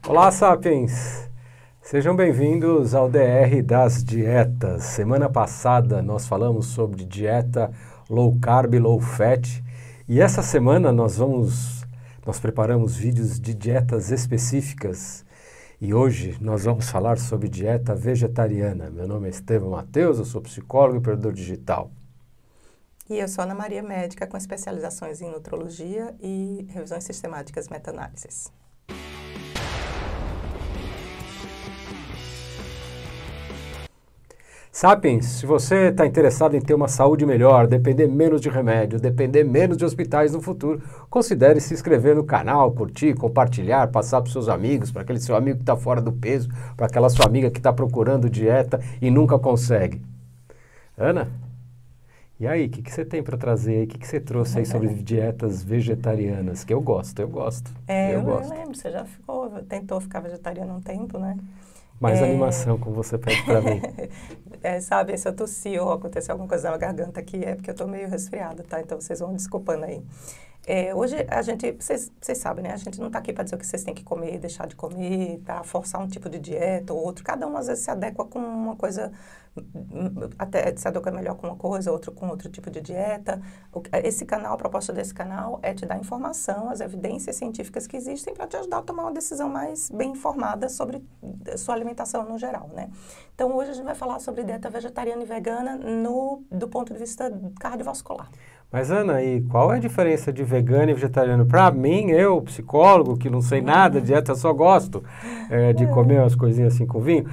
Olá, Sapiens! Sejam bem-vindos ao DR das Dietas. Semana passada nós falamos sobre dieta low carb, low fat e essa semana nós preparamos vídeos de dietas específicas e hoje nós vamos falar sobre dieta vegetariana. Meu nome é Estevam Mateus, eu sou psicólogo e empreendedor digital. E eu sou Ana Maria, médica com especializações em nutrologia e revisões sistemáticas meta-análises. Sapiens, se você está interessado em ter uma saúde melhor, depender menos de remédio, depender menos de hospitais no futuro, considere se inscrever no canal, curtir, compartilhar, passar para os seus amigos, para aquele seu amigo que está fora do peso, para aquela sua amiga que está procurando dieta e nunca consegue. Ana, e aí, o que você tem para trazer aí? O que você trouxe aí sobre dietas vegetarianas? Que eu gosto. Eu lembro, você já tentou ficar vegetariano um tempo, né? Mais animação, como você pede para mim. Sabe, se eu tossi ou acontecer alguma coisa na garganta aqui, é porque eu tô meio resfriada, tá? Então vocês vão desculpando aí. Hoje vocês sabem, né? A gente não tá aqui para dizer o que vocês têm que comer, deixar de comer, tá? Forçar um tipo de dieta ou outro. Cada um às vezes se adequa com uma coisa, até se adequa melhor com uma coisa, outro com outro tipo de dieta. Esse canal, a proposta desse canal é te dar informação, as evidências científicas que existem para te ajudar a tomar uma decisão mais bem informada sobre sua alimentação no geral, né? Então hoje a gente vai falar sobre dieta vegetariana e vegana do ponto de vista cardiovascular. Mas, Ana, e qual é a diferença de vegano e vegetariano? Para mim, eu, psicólogo, que não sei nada de dieta, só gosto de comer umas coisinhas assim com vinho.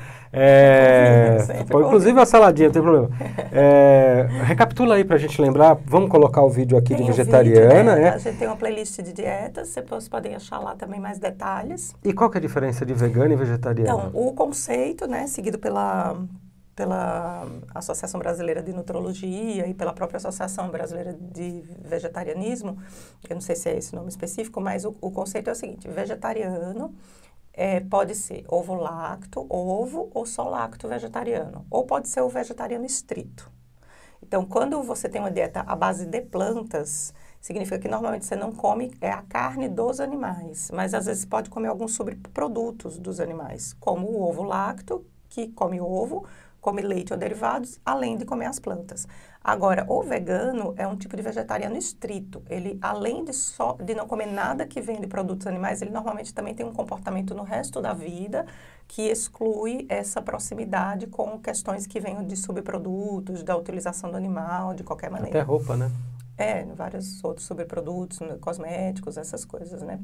Inclusive a saladinha, não tem problema. Recapitula aí para a gente lembrar. Vamos colocar o vídeo aqui de vegetariana. Vídeo, né? A gente tem uma playlist de dietas, vocês podem achar lá também mais detalhes. E qual que é a diferença de vegano e vegetariano? Então, o conceito, né, seguido pela Associação Brasileira de Nutrologia e pela própria Associação Brasileira de Vegetarianismo, eu não sei se é esse nome específico, mas o conceito é o seguinte: vegetariano pode ser ovo-lacto, ovo ou só lacto vegetariano, ou pode ser o vegetariano estrito. Então, quando você tem uma dieta à base de plantas, significa que normalmente você não come a carne dos animais, mas às vezes pode comer alguns subprodutos dos animais, como o ovo-lacto, que come ovo, come leite ou derivados, além de comer as plantas. Agora, o vegano é um tipo de vegetariano estrito. Ele, além de não comer nada que vem de produtos animais, ele normalmente também tem um comportamento no resto da vida que exclui essa proximidade com questões que venham de subprodutos, da utilização do animal, de qualquer maneira. Até roupa, né? Vários outros subprodutos, cosméticos, essas coisas, né?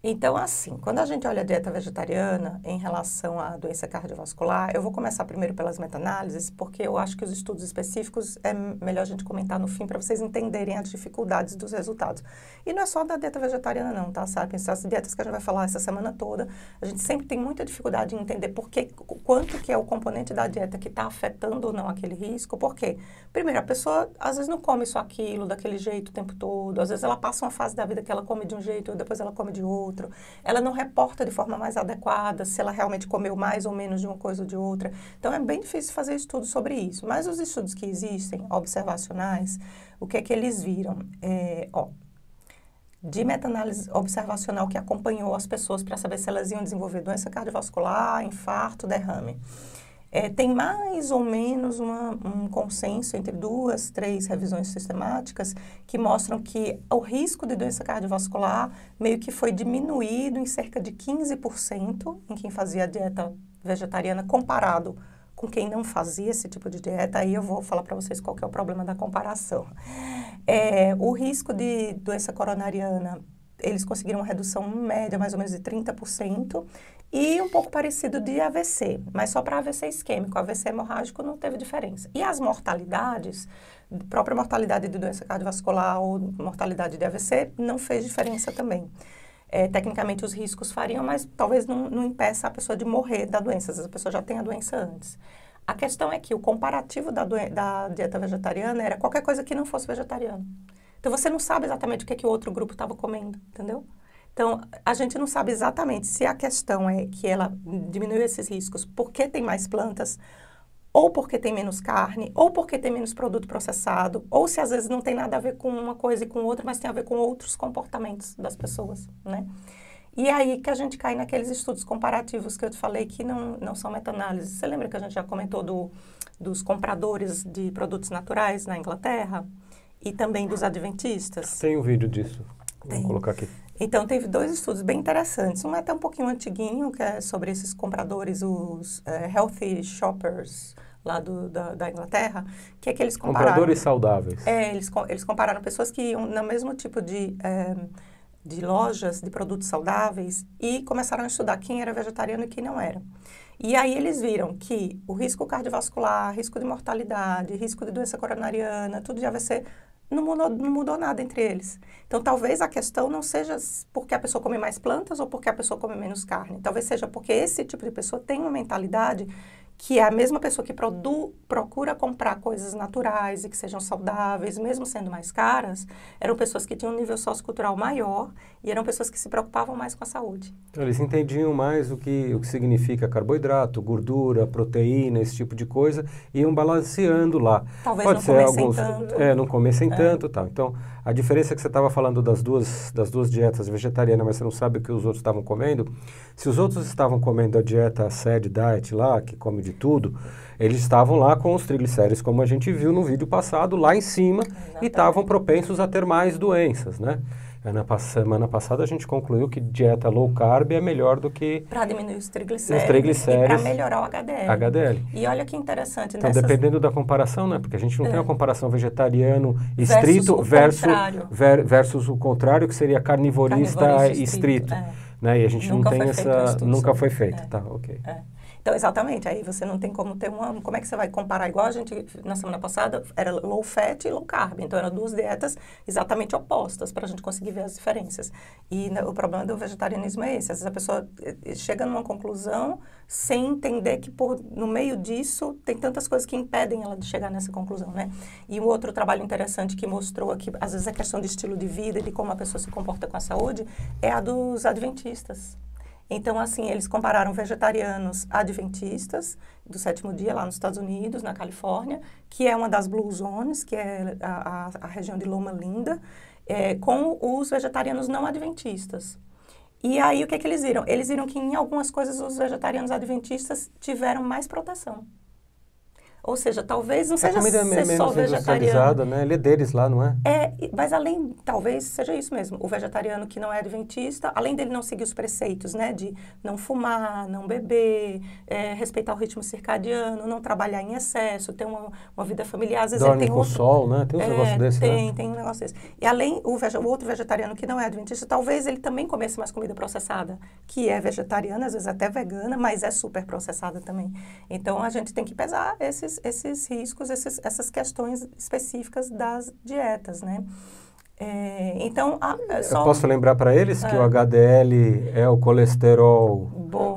Então, assim, quando a gente olha a dieta vegetariana em relação à doença cardiovascular, eu vou começar primeiro pelas meta-análises, porque eu acho que os estudos específicos é melhor a gente comentar no fim para vocês entenderem as dificuldades dos resultados. E não é só da dieta vegetariana não, tá? Sabe? Essas dietas que a gente vai falar essa semana toda, a gente sempre tem muita dificuldade em entender quanto que é o componente da dieta que está afetando ou não aquele risco. Por quê? Primeiro, a pessoa às vezes não come só aquilo, daquele jeito o tempo todo, às vezes ela passa uma fase da vida que ela come de um jeito, depois ela come de outro. Ela não reporta de forma mais adequada se ela realmente comeu mais ou menos de uma coisa ou de outra. Então, é bem difícil fazer estudos sobre isso. Mas os estudos que existem, observacionais, o que é que eles viram? De meta-análise observacional que acompanhou as pessoas para saber se elas iam desenvolver doença cardiovascular, infarto, derrame. Tem mais ou menos um consenso entre 2, 3 revisões sistemáticas que mostram que o risco de doença cardiovascular meio que foi diminuído em cerca de 15% em quem fazia a dieta vegetariana comparado com quem não fazia esse tipo de dieta. Aí eu vou falar para vocês qual que é o problema da comparação. O risco de doença coronariana, eles conseguiram uma redução média mais ou menos de 30%, e um pouco parecido de AVC, mas só para AVC isquêmico. AVC hemorrágico não teve diferença. E as mortalidades, própria mortalidade de doença cardiovascular ou mortalidade de AVC, não fez diferença também. Tecnicamente os riscos fariam, mas talvez não impeça a pessoa de morrer da doença, às vezes a pessoa já tem a doença antes. A questão é que o comparativo da dieta vegetariana era qualquer coisa que não fosse vegetariano. Então você não sabe exatamente o que o outro grupo estava comendo, entendeu? Então, a gente não sabe exatamente se a questão é que ela diminuiu esses riscos porque tem mais plantas, ou porque tem menos carne, ou porque tem menos produto processado, ou se às vezes não tem nada a ver com uma coisa e com outra, mas tem a ver com outros comportamentos das pessoas, né? E aí que a gente cai naqueles estudos comparativos que eu te falei que não são meta-análises. Você lembra que a gente já comentou dos compradores de produtos naturais na Inglaterra? E também dos adventistas? Tem um vídeo disso. Vou colocar aqui. Então, teve 2 estudos bem interessantes. Um é até um pouquinho antiguinho, que é sobre esses compradores, os healthy shoppers lá da Inglaterra, que é que eles compararam... Compradores saudáveis. Eles compararam pessoas que iam no mesmo tipo de lojas de produtos saudáveis e começaram a estudar quem era vegetariano e quem não era. E aí eles viram que o risco cardiovascular, risco de mortalidade, risco de doença coronariana, tudo de AVC, não mudou nada entre eles. Então, talvez a questão não seja porque a pessoa come mais plantas ou porque a pessoa come menos carne. Talvez seja porque esse tipo de pessoa tem uma mentalidade que é a mesma pessoa que procura comprar coisas naturais e que sejam saudáveis, mesmo sendo mais caras, eram pessoas que tinham um nível sociocultural maior e eram pessoas que se preocupavam mais com a saúde. Eles entendiam mais o que significa carboidrato, gordura, proteína, esse tipo de coisa, e iam balanceando lá. Talvez Pode não ser comessem alguns, tanto. não comessem tanto, tal. Então, a diferença é que você estava falando das duas dietas vegetarianas, mas você não sabe o que os outros estavam comendo. Se os outros estavam comendo a dieta SAD Diet lá, que come de tudo, eles estavam lá com os triglicéridos, como a gente viu no vídeo passado, lá em cima, e estavam propensos a ter mais doenças, né? Na semana passada a gente concluiu que dieta low carb é melhor do que... Para diminuir os triglicéridos e para melhorar o HDL. E olha que interessante. Então, dependendo da comparação, né? Porque a gente não tem uma comparação vegetariano estrito versus o contrário, que seria carnivorista estrito. Né? E a gente nunca não tem nunca foi feito. Tá, ok. Então, exatamente, aí você não tem como ter como é que você vai comparar? Igual a gente, na semana passada, era low fat e low carb. Então, eram 2 dietas exatamente opostas para a gente conseguir ver as diferenças. E o problema do vegetarianismo é esse. Às vezes a pessoa chega numa conclusão sem entender que no meio disso tem tantas coisas que impedem ela de chegar nessa conclusão, né? E um outro trabalho interessante que mostrou aqui, às vezes a questão de estilo de vida e de como a pessoa se comporta com a saúde, é a dos adventistas. Então, assim, eles compararam vegetarianos adventistas do 7º dia lá nos Estados Unidos, na Califórnia, que é uma das Blue Zones, que é a região de Loma Linda, com os vegetarianos não adventistas. E aí, o que eles viram? Eles viram que em algumas coisas os vegetarianos adventistas tiveram mais proteção. Ou seja, talvez não seja ser só vegetariano. Né? Ele é deles lá, não é? Mas talvez seja isso mesmo. O vegetariano que não é adventista, além dele não seguir os preceitos, né? De não fumar, não beber, respeitar o ritmo circadiano, não trabalhar em excesso, ter uma vida familiar. Às vezes dorme ele tem com sol, né? Tem um negócio desse, né? Tem um negócio desse. E além, o outro vegetariano que não é adventista, talvez ele também comece mais comida processada, que é vegetariana, às vezes até vegana, mas é super processada também. Então, a gente tem que pesar esses riscos, essas questões específicas das dietas, né? Então, eu posso lembrar para eles que o HDL é o colesterol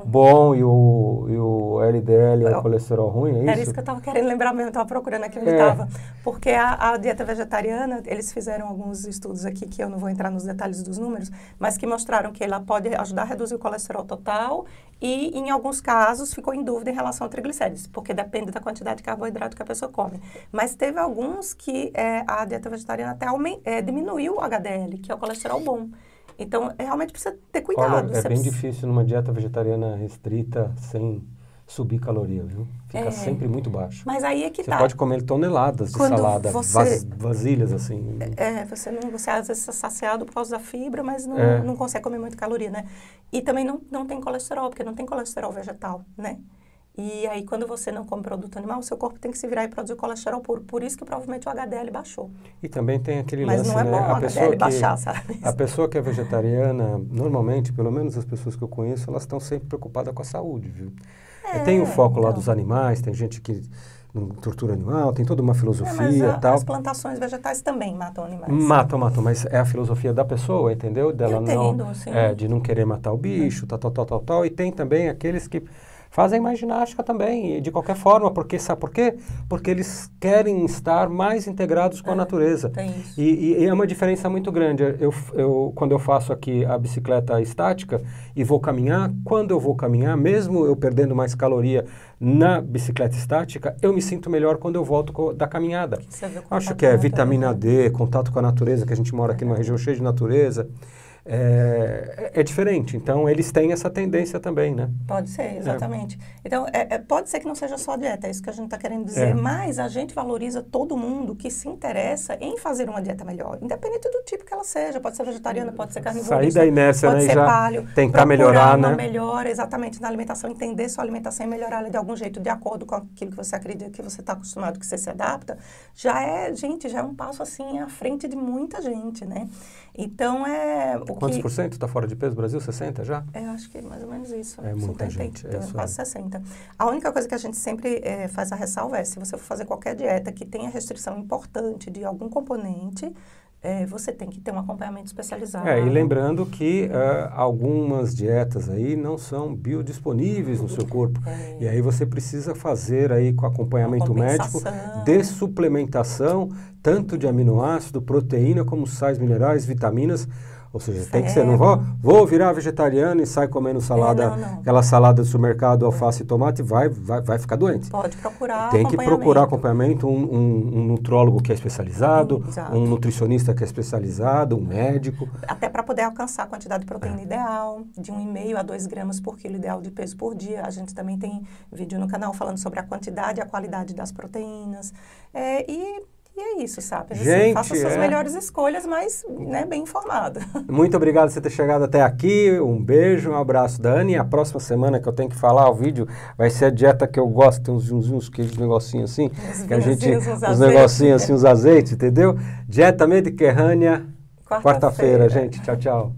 bom e o LDL é o colesterol ruim, é isso? Era isso que eu estava querendo lembrar mesmo, estava procurando aqui onde estava. Porque a dieta vegetariana, eles fizeram alguns estudos aqui, que eu não vou entrar nos detalhes dos números, mas que mostraram que ela pode ajudar a reduzir o colesterol total e, em alguns casos, ficou em dúvida em relação a triglicéridos, porque depende da quantidade de carboidrato que a pessoa come. Mas teve alguns que a dieta vegetariana até diminuiu o HDL, que é o colesterol bom. Então, realmente precisa ter cuidado. Olha, é bem difícil numa dieta vegetariana restrita sem subir caloria, viu? Fica sempre muito baixo. Mas aí é que você pode comer toneladas de salada, vasilhas assim. Você às vezes é saciado por causa da fibra, mas não consegue comer muita caloria, né? E também não tem colesterol, porque não tem colesterol vegetal, né? E aí, quando você não come produto animal, o seu corpo tem que se virar e produzir colesterol puro. Por isso que provavelmente o HDL baixou. E também tem aquele lance, né? Mas não é bom o HDL baixar, sabe? A pessoa que é vegetariana, normalmente, pelo menos as pessoas que eu conheço, elas estão sempre preocupadas com a saúde, viu? Tem o foco lá dos animais, tem gente que não tortura animal, tem toda uma filosofia e tal. As plantações vegetais também matam animais. Matam, mas é a filosofia da pessoa, entendeu? Dela sim. De não querer matar o bicho, tal. E tem também aqueles que fazem mais ginástica também, de qualquer forma, porque sabe por quê? Porque eles querem estar mais integrados com a natureza. Tem isso. E é uma diferença muito grande. Quando eu faço aqui a bicicleta estática e vou caminhar, quando eu vou caminhar, mesmo eu perdendo mais caloria na bicicleta estática, eu me sinto melhor quando eu volto da caminhada. Acho que é vitamina D, contato com a natureza, que a gente mora aqui numa região cheia de natureza. é diferente. Então, eles têm essa tendência também, né? Pode ser, exatamente. Então, pode ser que não seja só a dieta, é isso que a gente está querendo dizer, mas a gente valoriza todo mundo que se interessa em fazer uma dieta melhor, independente do tipo que ela seja, pode ser vegetariana, pode ser carnívora, sair da inércia, pode né, ser já paleo, tentar melhorar, uma né? melhora exatamente na alimentação, entender sua alimentação e melhorá-la de algum jeito, de acordo com aquilo que você acredita, que você está acostumado, que você se adapta, já é um passo assim à frente de muita gente, né? Então, Quantos por cento está fora de peso? Brasil, 60 já? Eu acho que é mais ou menos isso. É muita gente. Quase 60. A única coisa que a gente sempre faz a ressalva é, se você for fazer qualquer dieta que tenha restrição importante de algum componente, você tem que ter um acompanhamento especializado. E lembrando que algumas dietas aí não são biodisponíveis no seu corpo. E aí você precisa fazer aí com acompanhamento médico de suplementação, tanto de aminoácido, proteína, como sais minerais, vitaminas. Ou seja, tem que ser, não vou virar vegetariano e sai comendo salada, aquela salada do supermercado, alface e tomate, vai ficar doente. Pode procurar Tem que procurar acompanhamento, um nutrólogo que é especializado, um nutricionista que é especializado, um médico. Até para poder alcançar a quantidade de proteína ideal, de 1,5 a 2 gramas por quilo ideal de peso por dia. A gente também tem vídeo no canal falando sobre a quantidade e a qualidade das proteínas. E é isso, sabe? Gente, faça suas melhores escolhas, mas bem informado. Muito obrigado por você ter chegado até aqui. Um beijo, um abraço, Dani. A próxima semana que eu tenho que falar o vídeo vai ser a dieta que eu gosto. Tem uns negocinhos assim. Os negocinhos assim, os azeites, entendeu? Dieta mediterrânea, quarta-feira, gente. Tchau, tchau.